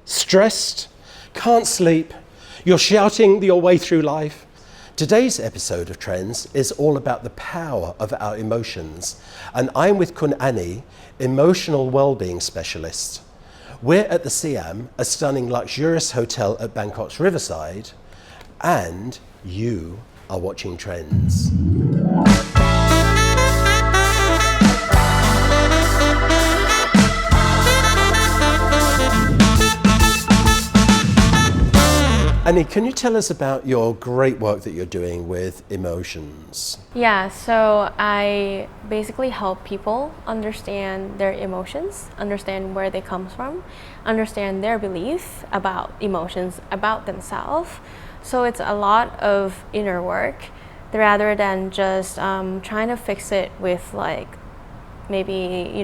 Stressed? Can't sleep? You're shouting your way through life? Today's episode of Trends is all about the power of our emotions, and I'm with Kun Annie, emotional wellbeing specialist. We're at the Siam, a stunning luxurious hotel at Bangkok's riverside, and you are watching Trends. Annie, can you tell us about your great work that you're doing with emotions? Yeah, so I basically help people understand their emotions, understand where they come from, understand their belief about emotions, about themselves. So it's a lot of inner work rather than just trying to fix it with maybe,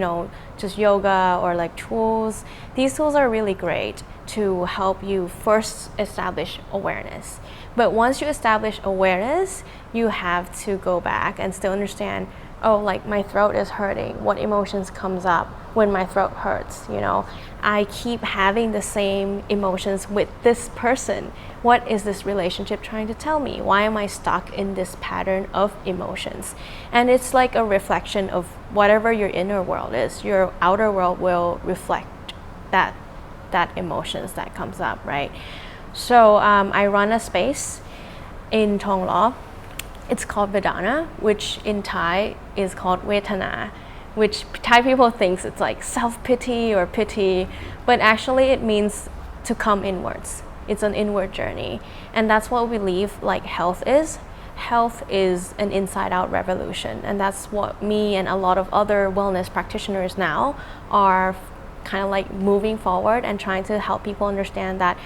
just yoga or tools. These tools are really great to help you first establish awareness. But once you establish awareness, you have to go back and still understand, my throat is hurting. What emotions comes up when my throat hurts? I keep having the same emotions with this person. What is this relationship trying to tell me? Why am I stuck in this pattern of emotions? And it's like a reflection of whatever your inner world is. Your outer world will reflect that emotions that comes up, right? So I run a space in Thonglo. It's called Vedana, which in Thai is called Vedana, which Thai people think it's like self-pity or pity, but actually it means to come inwards. It's an inward journey. And that's what we believe health is. Health is an inside-out revolution. And that's what me and a lot of other wellness practitioners now are kind of moving forward and trying to help people understand that,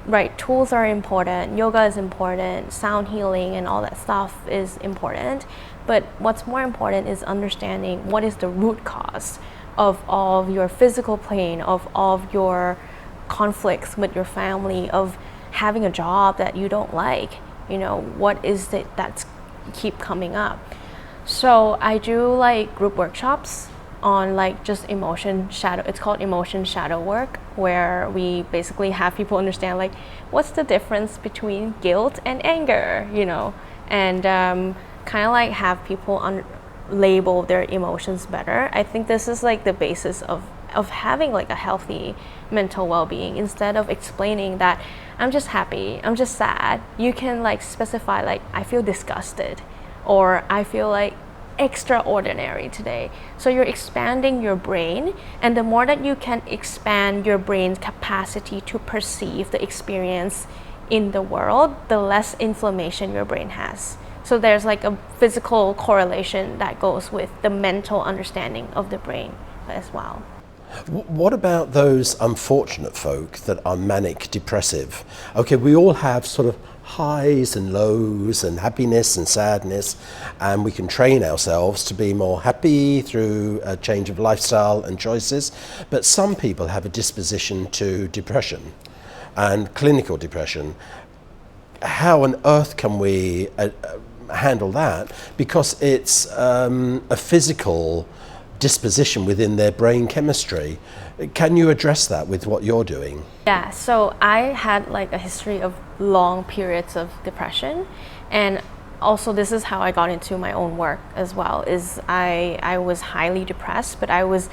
right, tools are important, yoga is important, sound healing and all that stuff is important. But what's more important is understanding what is the root cause of all of your physical pain, of all of your conflicts with your family, of having a job that you don't like. What is it that's keep coming up? So I do group workshops on just emotion shadow. It's called emotion shadow work, where we basically have people understand what's the difference between guilt and anger, and kind of have people label their emotions better. I think this is the basis of having a healthy mental well-being. Instead of explaining that I'm just happy, I'm just sad, you can specify I feel disgusted, or I feel extraordinary today. So you're expanding your brain, and the more that you can expand your brain's capacity to perceive the experience in the world, the less inflammation your brain has. So there's a physical correlation that goes with the mental understanding of the brain as well. What about those unfortunate folk that are manic depressive? Okay, we all have sort of highs and lows and happiness and sadness, and we can train ourselves to be more happy through a change of lifestyle and choices. But some people have a disposition to depression and clinical depression. How on earth can we handle that? Because it's a physical disposition within their brain chemistry. Can you address that with what you're doing? Yeah, so I had a history of long periods of depression, and also this is how I got into my own work as well. Is I was highly depressed, but I was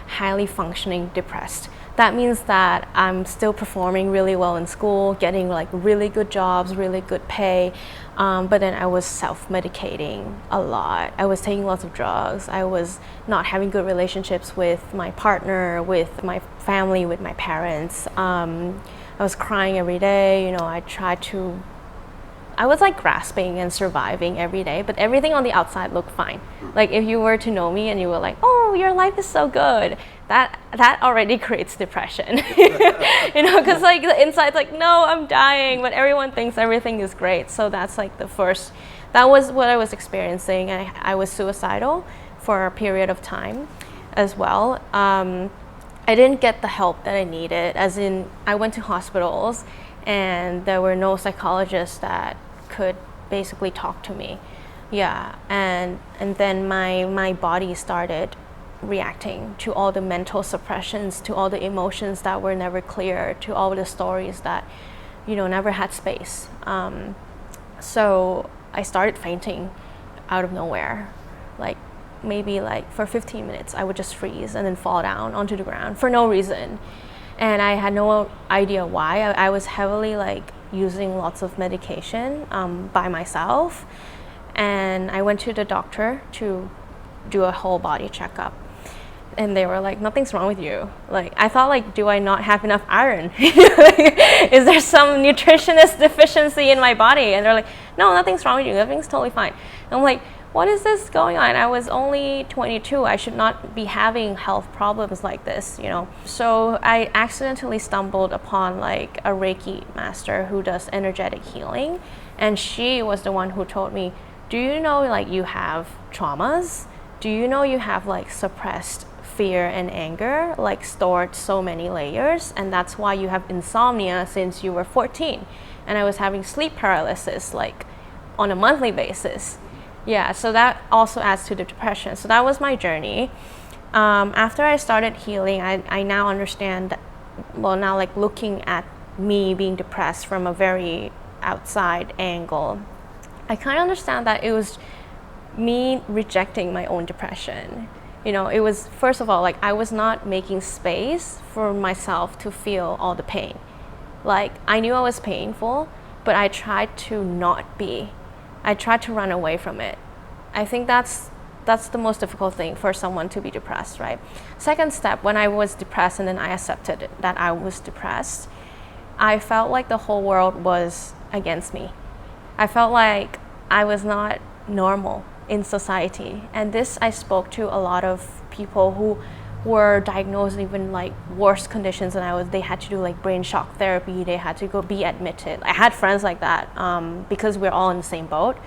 highly functioning depressed. That means that I'm still performing really well in school, getting really good jobs, really good pay, but then I was self-medicating a lot. I was taking lots of drugs. I was not having good relationships with my partner, with my family, with my parents. I was crying every day. I was grasping and surviving every day, but everything on the outside looked fine. If you were to know me and you were oh, your life is so good, that already creates depression. Because the inside's no, I'm dying, but everyone thinks everything is great. So that's that was what I was experiencing. I was suicidal for a period of time as well. I didn't get the help that I needed, as in I went to hospitals and there were no psychologists that could basically talk to me. Yeah, and then my body started reacting to all the mental suppressions, to all the emotions that were never clear, to all the stories that, never had space. So I started fainting out of nowhere. Like maybe like for 15 minutes, I would just freeze and then fall down onto the ground for no reason. And I had no idea why. I was heavily like using lots of medication by myself. And I went to the doctor to do a whole body checkup. And they were like, nothing's wrong with you. Like, I thought, like, do I not have enough iron? Is there some nutritionist deficiency in my body? And they're like, no, nothing's wrong with you. Everything's totally fine. And I'm like, what is this going on? I was only 22. I should not be having health problems like this, So I accidentally stumbled upon like a Reiki master who does energetic healing. And she was the one who told me, do you know like you have traumas? Do you know you have like suppressed fear and anger, like stored so many layers, and that's why you have insomnia since you were 14. And I was having sleep paralysis like on a monthly basis. Yeah, so that also adds to the depression. So that was my journey. After I started healing, I now understand that, now like looking at me being depressed from a very outside angle, I kind of understand that it was me rejecting my own depression. It was, first of all, like I was not making space for myself to feel all the pain. Like I knew I was painful, but I tried to not be. I tried to run away from it. I think that's the most difficult thing for someone to be depressed, right? Second step, when I was depressed and then I accepted that I was depressed, I felt like the whole world was against me. I felt like I was not normal in society. And this, I spoke to a lot of people who were diagnosed even like worse conditions than I was. They had to do like brain shock therapy. They had to go be admitted. I had friends like that because we're all in the same boat.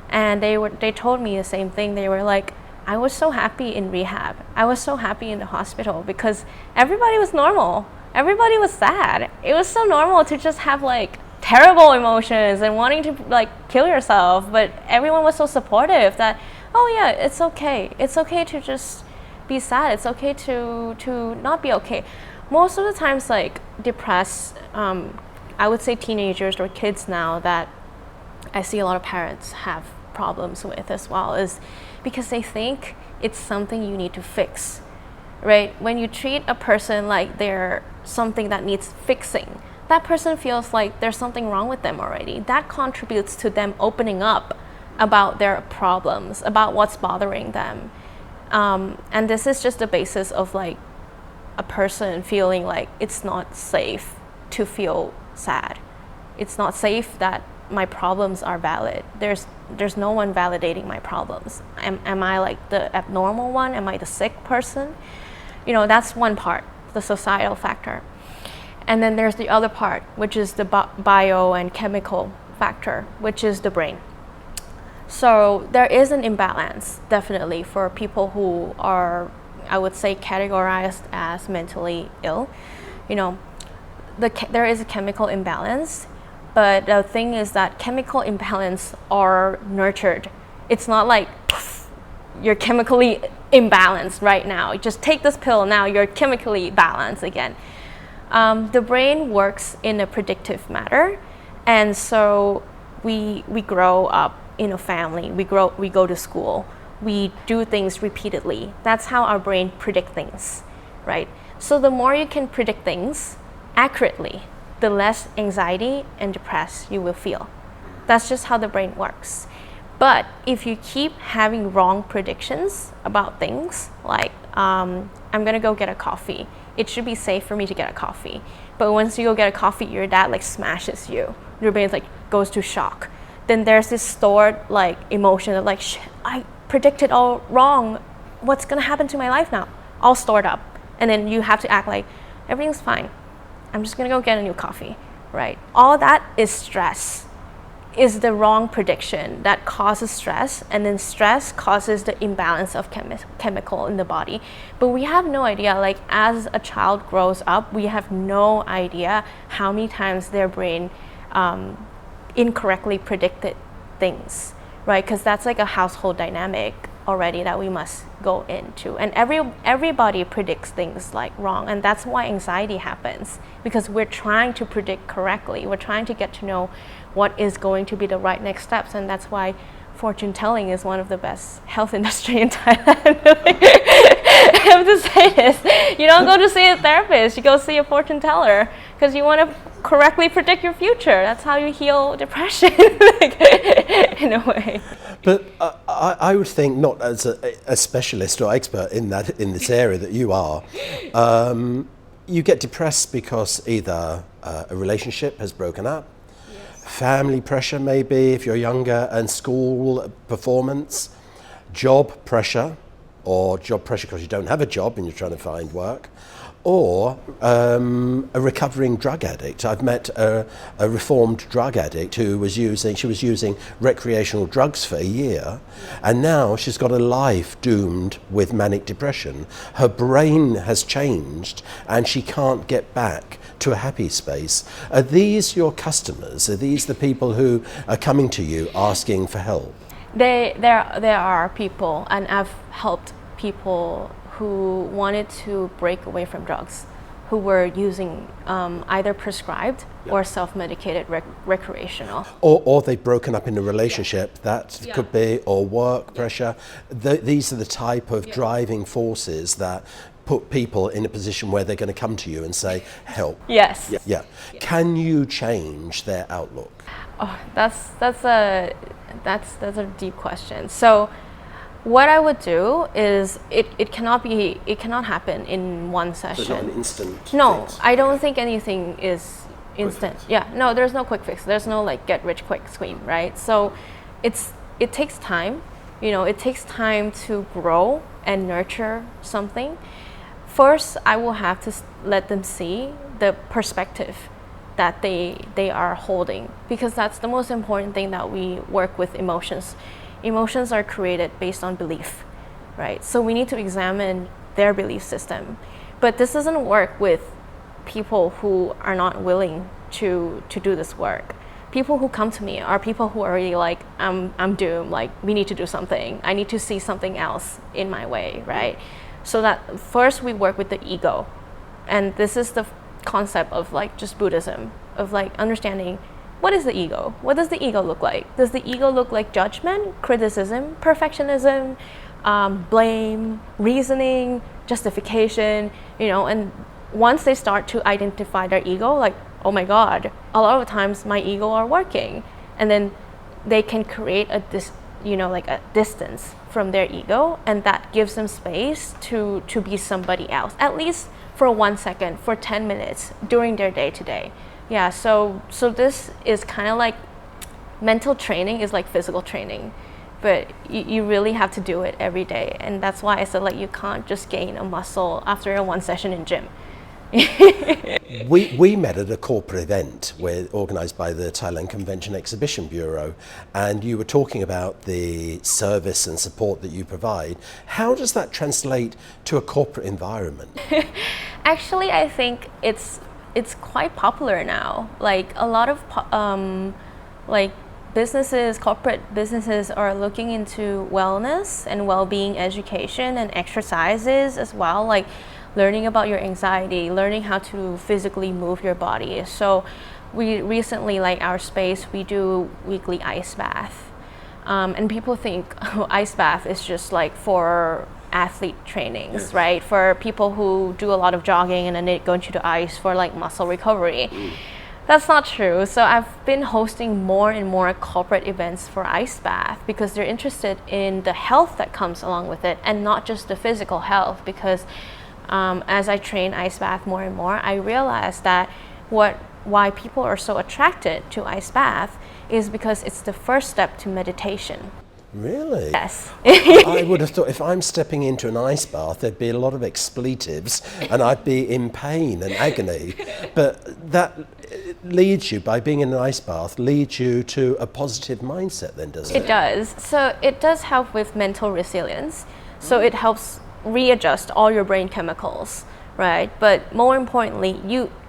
And they told me the same thing. They were like, I was so happy in rehab. I was so happy in the hospital because everybody was normal. Everybody was sad. It was so normal to just have like terrible emotions and wanting to like kill yourself, but everyone was so supportive that, oh yeah, it's okay. It's okay to just be sad. It's okay to not be okay. Most of the times, like depressed, I would say teenagers or kids now that I see a lot of parents have problems with as well, is because they think it's something you need to fix, right? When you treat a person like they're something that needs fixing, that person feels like there's something wrong with them already. That contributes to them opening up about their problems, about what's bothering them. And this is just the basis of like a person feeling like it's not safe to feel sad. It's not safe that my problems are valid. There's no one validating my problems. Am I like the abnormal one? Am I the sick person? That's one part, the societal factor. And then there's the other part, which is the bio and chemical factor, which is the brain. So there is an imbalance, definitely, for people who are, I would say, categorized as mentally ill. There is a chemical imbalance, but the thing is that chemical imbalance are nurtured. It's not like poof, you're chemically imbalanced right now. You just take this pill, now you're chemically balanced again. The brain works in a predictive manner, and so we grow up in a family. We go to school. We do things repeatedly. That's how our brain predict things, right? So the more you can predict things accurately, the less anxiety and depressed you will feel. That's just how the brain works. But if you keep having wrong predictions about things, like I'm gonna go get a coffee, it should be safe for me to get a coffee. But once you go get a coffee, your dad like smashes you. Your brain like goes to shock. Then there's this stored like emotion of like, shit, I predicted all wrong. What's gonna happen to my life now? All stored up. And then you have to act like everything's fine. I'm just gonna go get a new coffee, right? All that is stress, is the wrong prediction that causes stress, and then stress causes the imbalance of chemical in the body. But we have no idea, like as a child grows up, we have no idea how many times their brain incorrectly predicted things, right? Because that's like a household dynamic. already that we must go into. And everybody predicts things like wrong, and that's why anxiety happens, because we're trying to predict correctly. We're trying to get to know what is going to be the right next steps, and that's why fortune telling is one of the best health industry in Thailand. I have to say this. You don't go to see a therapist, you go see a fortune teller because you want to correctly predict your future. That's how you heal depression, in a way. But I would think, not as a specialist or expert in this area that you are, you get depressed because either a relationship has broken up, family pressure maybe if you're younger, and school performance, job pressure because you don't have a job and you're trying to find work, or a recovering drug addict. I've met a reformed drug addict who was using recreational drugs for a year, and now she's got a life doomed with manic depression. Her brain has changed and she can't get back to a happy space. Are these your customers? Are these the people who are coming to you asking for help? There are people, and I've helped people who wanted to break away from drugs, who were using either prescribed or self-medicated recreational. Or they've broken up in a relationship, that could be, or work pressure. These are the type of driving forces that put people in a position where they're going to come to you and say, help. Yes. Yeah. Can you change their outlook? Oh, that's a deep question. So what I would do is it cannot happen in one session. There's not an instant No, fix. I don't think anything is instant. Yeah, no, there's no quick fix. There's no like get rich quick scheme, right? So it takes time. It takes time to grow and nurture something. First, I will have to let them see the perspective that they are holding, because that's the most important thing that we work with emotions. Emotions are created based on belief, right? So we need to examine their belief system. But this doesn't work with people who are not willing to do this work. People who come to me are people who are already like, I'm doomed, like we need to do something. I need to see something else in my way, right? So that first we work with the ego. And this is the concept of like just Buddhism, of like understanding, what is the ego? What does the ego look like? Does the ego look like judgment, criticism, perfectionism, blame, reasoning, justification, and once they start to identify their ego, like, oh my God, a lot of times my ego are working, and then they can create a distance from their ego, and that gives them space to be somebody else, at least for 1 second, for 10 minutes during their day to day. Yeah, so this is kind of like mental training is like physical training, but you really have to do it every day. And that's why I said like you can't just gain a muscle after a one session in gym. We met at a corporate event organised by the Thailand Convention Exhibition Bureau, and you were talking about the service and support that you provide. How does that translate to a corporate environment? Actually, I think it's quite popular now. Like a lot of corporate businesses are looking into wellness and well-being education and exercises as well, like learning about your anxiety, learning how to physically move your body. So we recently, like our space, we do weekly ice bath. And people think ice bath is just like for athlete trainings, right? For people who do a lot of jogging and then they go into the ice for like muscle recovery. That's not true. So I've been hosting more and more corporate events for ice bath because they're interested in the health that comes along with it, and not just the physical health. Because as I train ice bath more and more, I realize that why people are so attracted to ice bath is because it's the first step to meditation. Really? Yes. I would have thought if I'm stepping into an ice bath, there'd be a lot of expletives and I'd be in pain and agony. But that leads you, by being in an ice bath, leads you to a positive mindset then, doesn't it? It does. So it does help with mental resilience. So it helps readjust all your brain chemicals, right? But more importantly,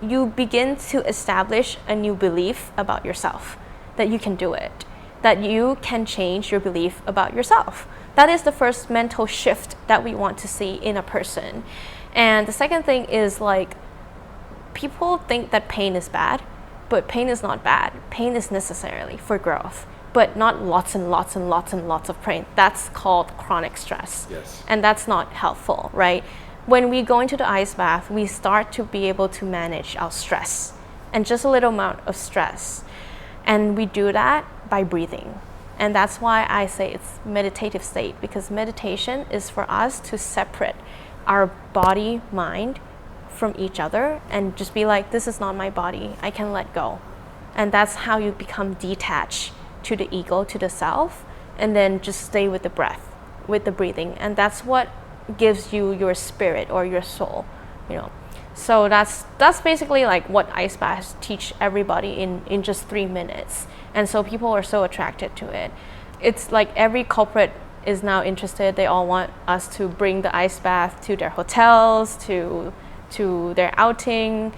you begin to establish a new belief about yourself, that you can do it, that you can change your belief about yourself. That is the first mental shift that we want to see in a person. And the second thing is like, people think that pain is bad, but pain is not bad. Pain is necessarily for growth, but not lots and lots and lots and lots of pain. That's called chronic stress. Yes. And that's not helpful, right? When we go into the ice bath, we start to be able to manage our stress and just a little amount of stress. And we do that by breathing. And that's why I say it's meditative state, because meditation is for us to separate our body, mind from each other and just be like, this is not my body, I can let go. And that's how you become detached to the ego, to the self, and then just stay with the breath, with the breathing. And that's what gives you your spirit or your soul, you know. So that's basically like what ice baths teach everybody in just 3 minutes. And so people are so attracted to it. It's like every corporate is now interested. They all want us to bring the ice bath to their hotels, to their outing.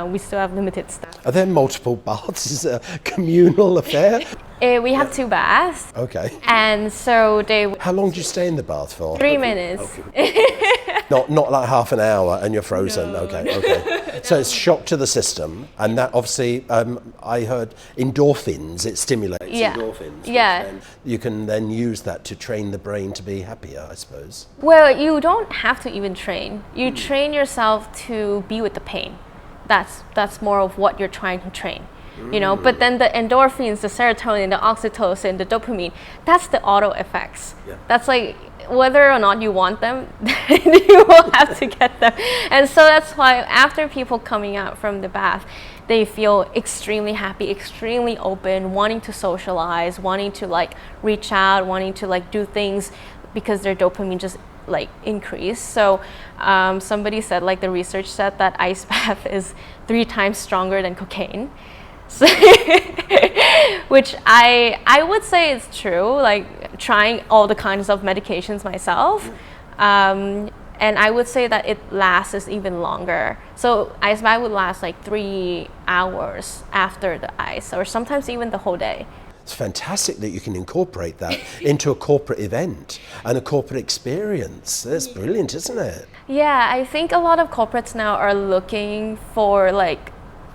We still have limited staff. Are there multiple baths? Is it a communal affair? We have 2 baths. Okay. And so How long do you stay in the bath for? 3 minutes. Okay. not like half an hour and you're frozen. No. Okay. So it's shock to the system, and that obviously I heard endorphins. It stimulates endorphins. Yeah. And you can then use that to train the brain to be happier, I suppose. Well, you don't have to even train. You train yourself to be with the pain. That's more of what you're trying to train. You know, but then the endorphins, the serotonin, the oxytocin, the dopamine, that's the auto effects. Yeah. That's like, whether or not you want them, you will have to get them. And so that's why after people coming out from the bath, they feel extremely happy, extremely open, wanting to socialize, wanting to like reach out, wanting to like do things because their dopamine just like increase. So somebody said, like the research said, that ice bath is 3 times stronger than cocaine. So which I would say is true, like trying all the kinds of medications myself. And I would say that it lasts even longer. So ice bath would last like 3 hours after the ice, or sometimes even the whole day. It's fantastic that you can incorporate that into a corporate event and a corporate experience. That's brilliant, isn't it? Yeah, I think a lot of corporates now are looking for like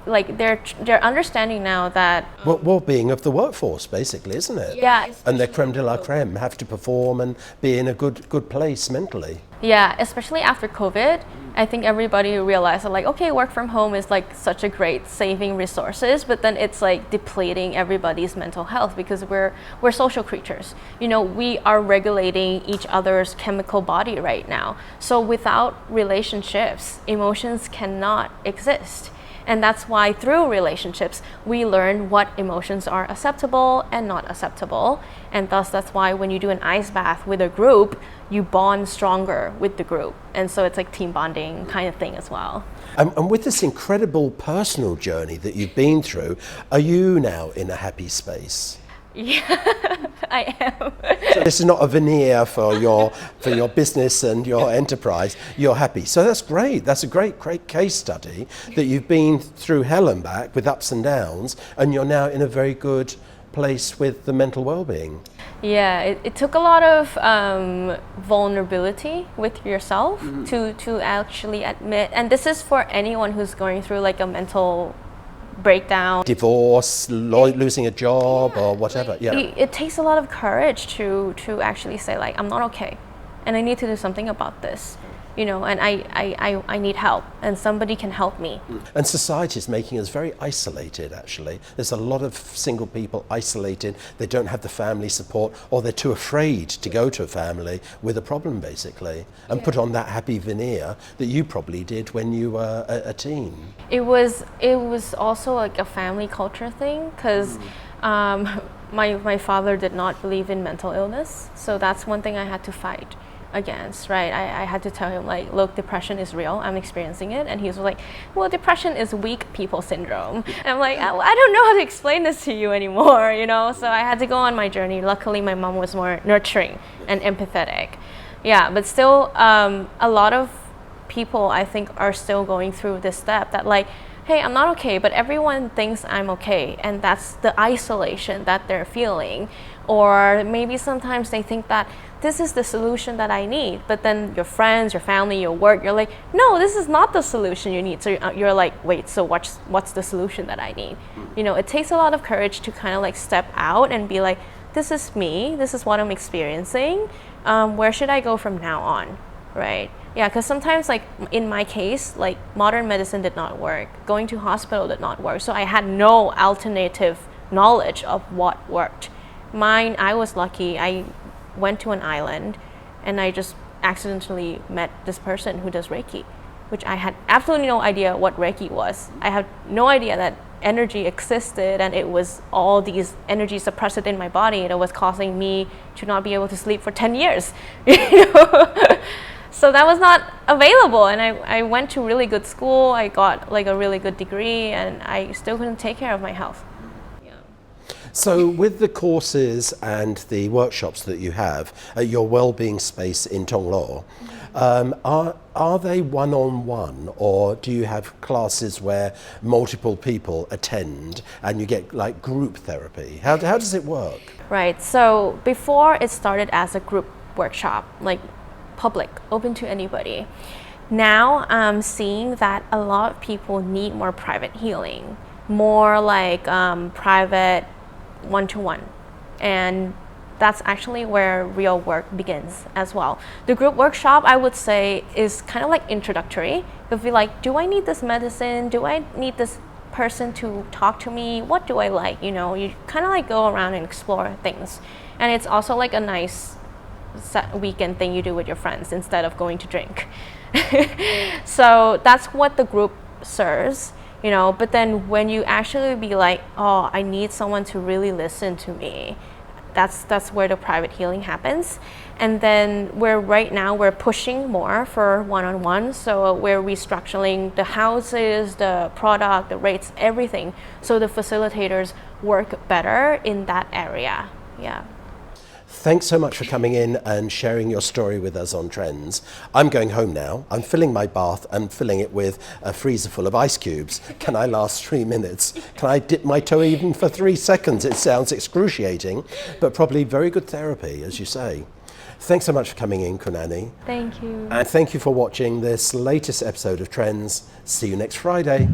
they're understanding now that well-being of the workforce, basically, isn't it? Yeah. And their creme de la creme have to perform and be in a good place mentally. Yeah, especially after COVID, I think everybody realized that like, okay, work from home is like such a great saving resources, but then it's like depleting everybody's mental health, because we're social creatures. You know, we are regulating each other's chemical body right now. So without relationships, emotions cannot exist. And that's why through relationships, we learn what emotions are acceptable and not acceptable. And thus, that's why when you do an ice bath with a group, you bond stronger with the group. And so it's like team bonding kind of thing as well. And with this incredible personal journey that you've been through, are you now in a happy space? Yeah, I am. So this is not a veneer for your business and your enterprise. You're happy. So that's great. That's a great case study that you've been through hell and back with ups and downs, and you're now in a very good place with the mental well-being. Yeah, it took a lot of vulnerability with yourself to actually admit, and this is for anyone who's going through like a mental breakdown, divorce, losing a job, or whatever. It takes a lot of courage to actually say like, I'm not okay and I need to do something about this, you know, and I need help and somebody can help me. And society is making us very isolated, actually. There's a lot of single people isolated. They don't have the family support, or they're too afraid to go to a family with a problem, basically, and put on that happy veneer that you probably did when you were a teen. It was also like a family culture thing, because my father did not believe in mental illness, so that's one thing I had to fight against, right? I had to tell him like, look, depression is real, I'm experiencing it. And he was like, well, depression is weak people syndrome. And I'm like, I don't know how to explain this to you anymore, you know? So I had to go on my journey. Luckily, my mom was more nurturing and empathetic. Yeah, but still, a lot of people, I think, are still going through this step that like, hey, I'm not okay, but everyone thinks I'm okay, and that's the isolation that they're feeling. Or maybe sometimes they think that this is the solution that I need, but then your friends, your family, your work, you're like, no, this is not the solution you need. So you're like, wait, so what's the solution that I need? You know, it takes a lot of courage to kind of like step out and be like, this is me, this is what I'm experiencing. Where should I go from now on, right? Yeah, because sometimes, like in my case, like modern medicine did not work, going to hospital did not work, so I had no alternative knowledge of what worked. Mine, I was lucky. I went to an island, and I just accidentally met this person who does Reiki, which I had absolutely no idea what Reiki was. I had no idea that energy existed, and it was all these energies suppressed in my body that was causing me to not be able to sleep for 10 years. You know? So that was not available, and I went to really good school. I got like a really good degree, and I still couldn't take care of my health. Yeah. So with the courses and the workshops that you have at your Wellbeing space in Tonglo, are they one-on-one, or do you have classes where multiple people attend and you get like group therapy? How does it work? Right, so before it started as a group workshop, like public, open to anybody. Now I'm seeing that a lot of people need more private healing, more like private one-to-one, and that's actually where real work begins as well. The group workshop, I would say, is kind of like introductory. You'll be like, do I need this medicine? Do I need this person to talk to me? What do I like? You know, you kind of like go around and explore things. And it's also like a nice weekend thing you do with your friends instead of going to drink. So that's what the group serves. You know, but then when you actually be like, oh, I need someone to really listen to me, that's where the private healing happens. And then right now we're pushing more for one-on-one, so we're restructuring the houses, the product, the rates, everything, so the facilitators work better in that area. Yeah. Thanks so much for coming in and sharing your story with us on Trends. I'm going home now. I'm filling my bath and filling it with a freezer full of ice cubes. Can I last 3 minutes? Can I dip my toe even for 3 seconds? It sounds excruciating, but probably very good therapy, as you say. Thanks so much for coming in, Annie. Thank you. And thank you for watching this latest episode of Trends. See you next Friday.